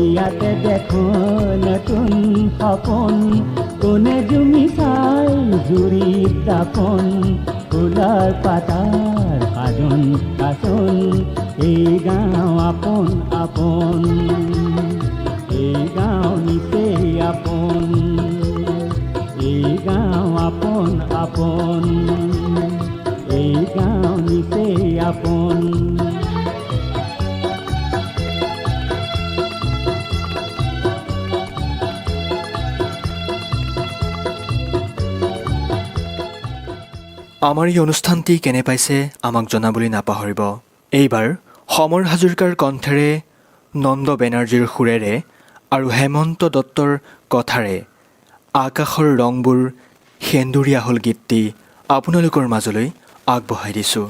ইয়াতে দেখো নতুন সপোন কোনে জুমি চাই জুৰিত দাপন ফুলৰ পাতাৰ সাজোন কাচোন এই গাঁও আপোন আপোন এই গাঁও নিচেই আপোন এই গাঁও আপোন আপোন এই গাঁও নিচেই আপোন আমাৰ এই অনুষ্ঠানটি কেনে পাইছে আমাক জনাবলৈ নাপাহৰিব। এইবাৰ সমৰ হাজৰিকাৰ কণ্ঠেৰে, নন্দ বেনাৰ্জীৰ সুৰেৰে আৰু হেমন্ত দত্তৰ কথাৰে আকাশৰ ৰংবোৰ সেন্দুৰীয়া হ'ল গীতটি আপোনালোকৰ মাজলৈ আগবঢ়াই দিছোঁ।